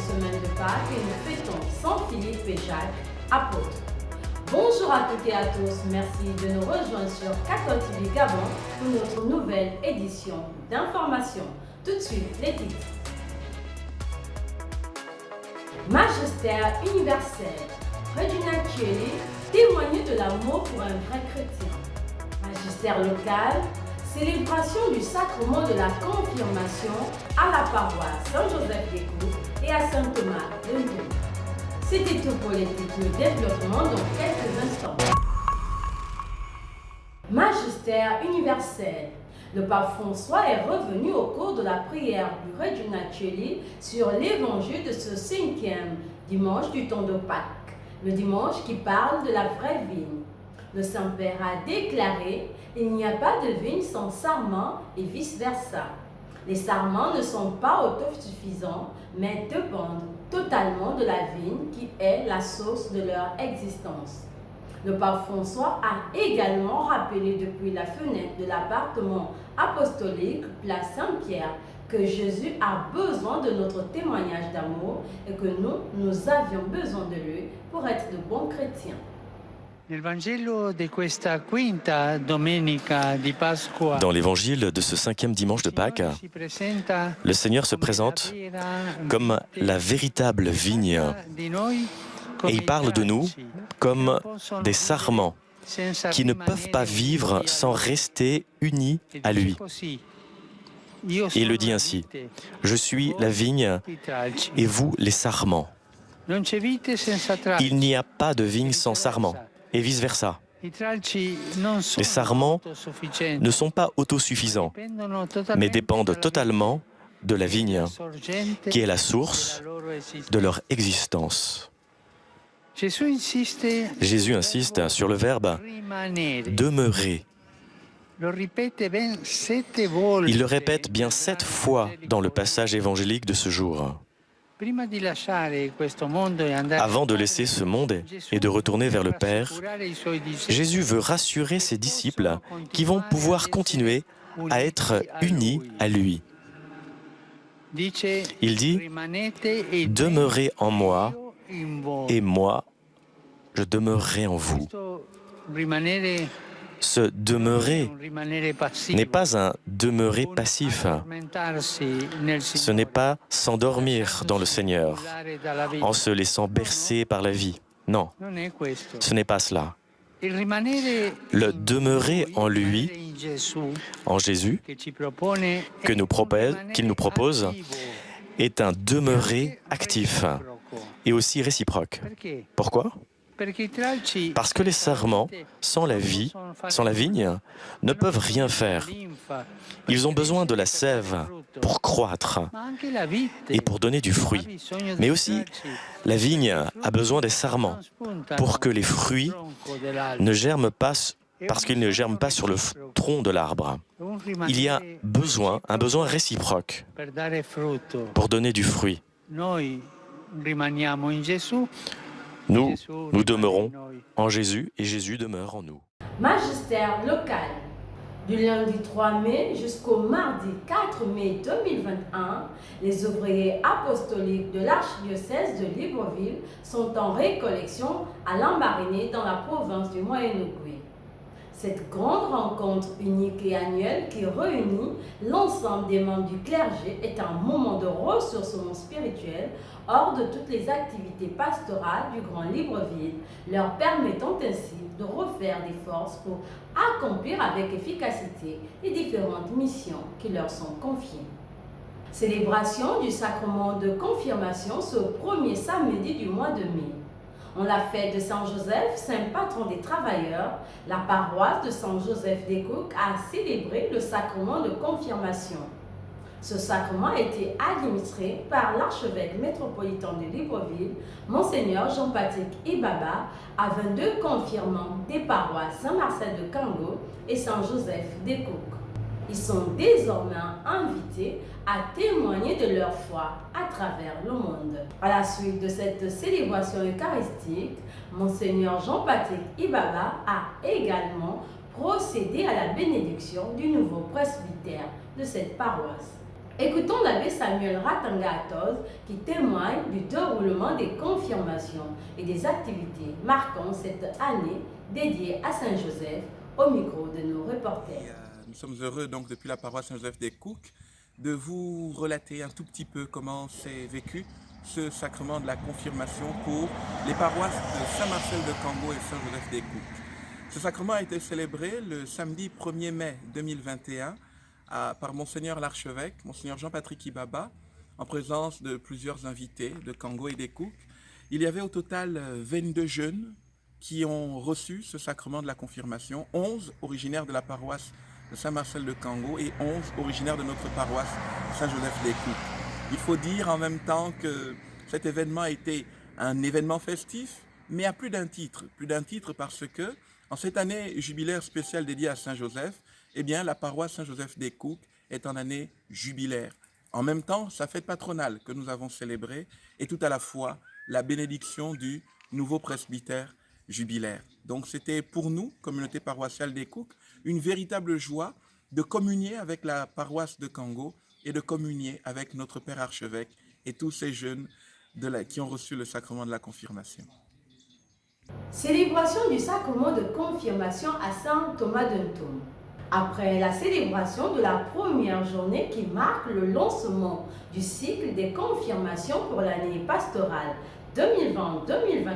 semaine de Pâques et nous fêtons Saint Philippe et Jacques, apôtres. Bonjour à toutes et à tous, merci de nous rejoindre sur Catholic TV Gabon pour notre nouvelle édition d'information. Tout de suite, les titres. Magistère universel, Regina Chieli témoigne de l'amour pour un vrai chrétien. Magistère local, célébration du sacrement de la confirmation à la paroisse Saint-Joseph-des-Cours et à Saint-Thomas de Lyon. C'était tout pour les titres de développement dans quelques instants. Magistère universel. Le pape François est revenu au cours de la prière du Regina Chieli sur l'évangile de ce 5e dimanche du temps de Pâques, le dimanche qui parle de la vraie vigne. Le Saint-Père a déclaré « Il n'y a pas de vigne sans sarment et vice-versa ». Les sarments ne sont pas autosuffisants, mais dépendent totalement de la vigne qui est la source de leur existence. Le pape François a également rappelé depuis la fenêtre de l'appartement apostolique Place Saint-Pierre que Jésus a besoin de notre témoignage d'amour et que nous avions besoin de lui pour être de bons chrétiens. Dans l'évangile de ce 5e dimanche de Pâques, le Seigneur se présente comme la véritable vigne et il parle de nous comme des sarments qui ne peuvent pas vivre sans rester unis à lui. Il le dit ainsi, « Je suis la vigne et vous les sarments. » Il n'y a pas de vigne sans sarments. Et vice-versa. Les sarments ne sont pas autosuffisants, mais dépendent totalement de la vigne, qui est la source de leur existence. Jésus insiste sur le verbe « demeurer ». Il le répète bien 7 fois dans le passage évangélique de ce jour. Avant de laisser ce monde et de retourner vers le Père, Jésus veut rassurer ses disciples qui vont pouvoir continuer à être unis à lui. Il dit « Demeurez en moi et moi, je demeurerai en vous ». Ce demeurer n'est pas un demeurer passif. Ce n'est pas s'endormir dans le Seigneur en se laissant bercer par la vie. Non, ce n'est pas cela. Le demeurer en lui, en Jésus, qu'il nous propose, est un demeurer actif et aussi réciproque. Pourquoi ? Parce que les sarments, sans la vie, sans la vigne, ne peuvent rien faire. Ils ont besoin de la sève pour croître et pour donner du fruit. Mais aussi, la vigne a besoin des sarments pour que les fruits ne germent pas, parce qu'ils ne germent pas sur le tronc de l'arbre. Il y a un besoin réciproque pour donner du fruit. Nous demeurons en Jésus et Jésus demeure en nous. Magistère local. Du lundi 3 mai jusqu'au mardi 4 mai 2021, les ouvriers apostoliques de l'archidiocèse de Libreville sont en récollection à Lambaréné dans la province du Moyen-Ogooué. Cette grande rencontre unique et annuelle qui réunit l'ensemble des membres du clergé est un moment de ressourcement spirituel hors de toutes les activités pastorales du Grand Libreville, leur permettant ainsi de refaire des forces pour accomplir avec efficacité les différentes missions qui leur sont confiées. Célébration du sacrement de confirmation ce premier samedi du mois de mai. En la fête de Saint-Joseph, saint patron des travailleurs, la paroisse de Saint-Joseph-des-Cours a célébré le sacrement de confirmation. Ce sacrement a été administré par l'archevêque métropolitain de Libreville, Monseigneur Jean-Patrick Ibaba, à 22 confirmants des paroisses Saint-Marcel de Kango et Saint-Joseph-des-Cours. Ils sont désormais invités à témoigner de leur foi à travers le monde. À la suite de cette célébration eucharistique, Monseigneur Jean-Patrick Ibaba a également procédé à la bénédiction du nouveau presbytère de cette paroisse. Écoutons l'abbé Samuel Ratanga-Atoz qui témoigne du déroulement des confirmations et des activités marquant cette année dédiée à Saint-Joseph au micro de nos reporters. Nous sommes heureux donc depuis la paroisse Saint-Joseph des Cooks de vous relater un tout petit peu comment s'est vécu ce sacrement de la confirmation pour les paroisses de Saint-Marcel de Kango et Saint-Joseph des Cooks. Ce sacrement a été célébré le samedi 1er mai 2021 par Monseigneur l'archevêque, Monseigneur Jean-Patrick Ibaba, en présence de plusieurs invités de Kango et des Cooks. Il y avait au total 22 jeunes qui ont reçu ce sacrement de la confirmation, 11 originaires de la paroisse de Saint-Marcel de Kango et 11 originaires de notre paroisse Saint-Joseph des Cooks. Il faut dire en même temps que cet événement a été un événement festif, mais à plus d'un titre parce que en cette année jubilaire spéciale dédiée à Saint-Joseph, eh bien, la paroisse Saint-Joseph des Cooks est en année jubilaire. En même temps, sa fête patronale que nous avons célébrée est tout à la fois la bénédiction du nouveau presbytère jubilaire. Donc c'était pour nous, communauté paroissiale des Cooks, une véritable joie de communier avec la paroisse de Kango et de communier avec notre Père archevêque et tous ces jeunes qui ont reçu le sacrement de la confirmation. Célébration du sacrement de confirmation à Saint Thomas d'Untum. Après la célébration de la première journée qui marque le lancement du cycle des confirmations pour l'année pastorale 2020-2021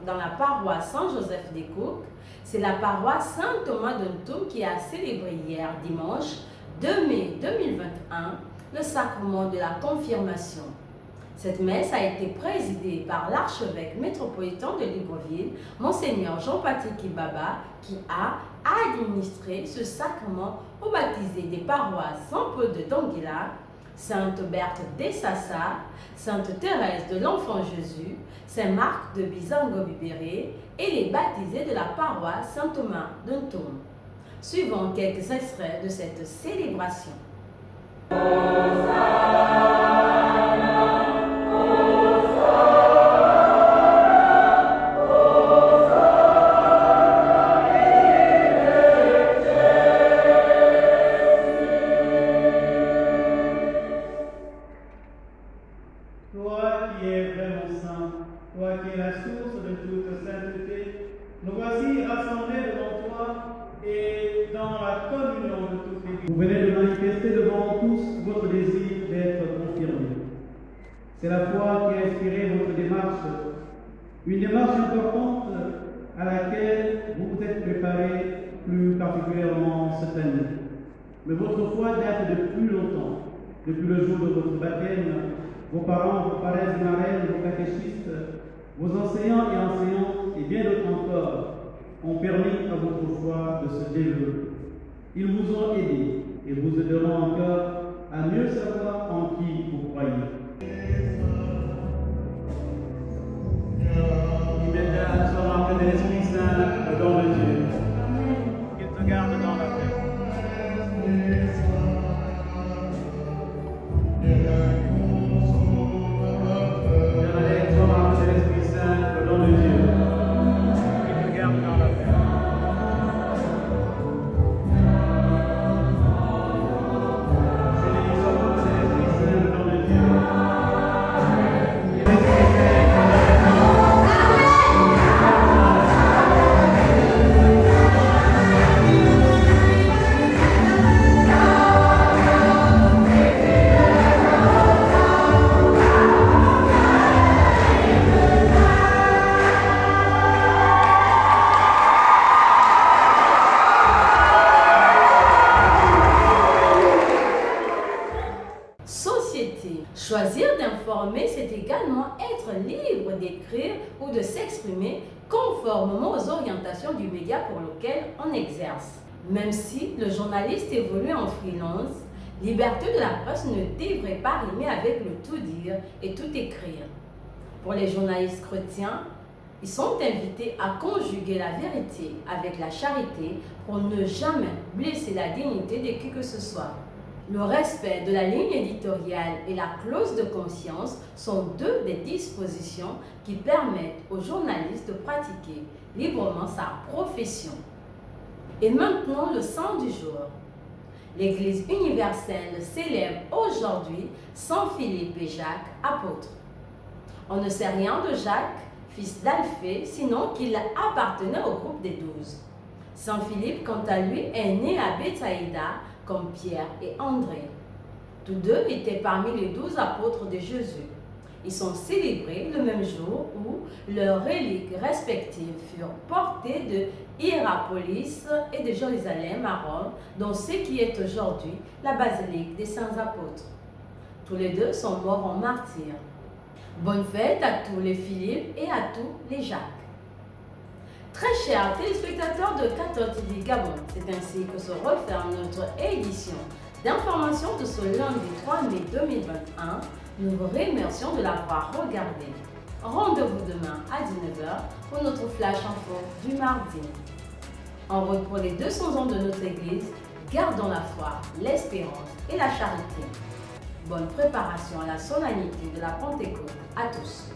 dans la paroisse Saint-Joseph des Cooks, c'est la paroisse Saint Thomas d'Untum qui a célébré hier dimanche 2 mai 2021 le sacrement de la confirmation. Cette messe a été présidée par l'archevêque métropolitain de Libreville, Monseigneur Jean-Patrick Ibaba, qui a administré ce sacrement aux baptisés des paroisses Saint-Paul de Donguila, Sainte Berthe d'Essassa, Sainte Thérèse de l'Enfant Jésus, Saint-Marc de Bizango-Bibéré et les baptisés de la paroisse Saint-Thomas d'Untum. Suivons quelques extraits de cette célébration. Vous venez de manifester devant tous votre désir d'être confirmé. C'est la foi qui a inspiré votre démarche, une démarche importante à laquelle vous vous êtes préparé plus particulièrement cette année. Mais votre foi date de plus longtemps, depuis le jour de votre baptême. Vos parents, vos parrains et marraines, vos catéchistes, vos enseignants et enseignantes et bien d'autres encore ont permis à votre foi de se développer. Ils vous ont aidé et vous aideront encore à mieux savoir en qui vous croyez. Immédiat sur l'entrée de l'Esprit Saint, le don de Dieu. Qu'il te garde dans la paix. Immédiat sur l'entrée de l'Esprit Saint, le don de Dieu. Qu'il te garde dans la paix. Choisir d'informer, c'est également être libre d'écrire ou de s'exprimer conformément aux orientations du média pour lequel on exerce. Même si le journaliste évolue en freelance, liberté de la presse ne devrait pas rimer avec le tout dire et tout écrire. Pour les journalistes chrétiens, ils sont invités à conjuguer la vérité avec la charité pour ne jamais blesser la dignité de qui que ce soit. Le respect de la ligne éditoriale et la clause de conscience sont deux des dispositions qui permettent aux journalistes de pratiquer librement sa profession. Et maintenant, le sang du jour. L'Église universelle célèbre aujourd'hui Saint Philippe et Jacques, apôtres. On ne sait rien de Jacques, fils d'Alphée, sinon qu'il appartenait au groupe des 12. Saint Philippe, quant à lui, est né à Bethsaïda comme Pierre et André. Tous deux étaient parmi les 12 apôtres de Jésus. Ils sont célébrés le même jour où leurs reliques respectives furent portées de Hiérapolis et de Jérusalem à Rome, dans ce qui est aujourd'hui la basilique des Saints Apôtres. Tous les deux sont morts en martyrs. Bonne fête à tous les Philippe et à tous les Jacques. Très chers téléspectateurs de Cathode TV Gabon, c'est ainsi que se referme notre édition d'information de ce lundi 3 mai 2021. Nous vous remercions de l'avoir regardé. Rendez-vous demain à 19h pour notre flash info du mardi. En route pour les 200 ans de notre Église, gardons la foi, l'espérance et la charité. Bonne préparation à la solennité de la Pentecôte à tous.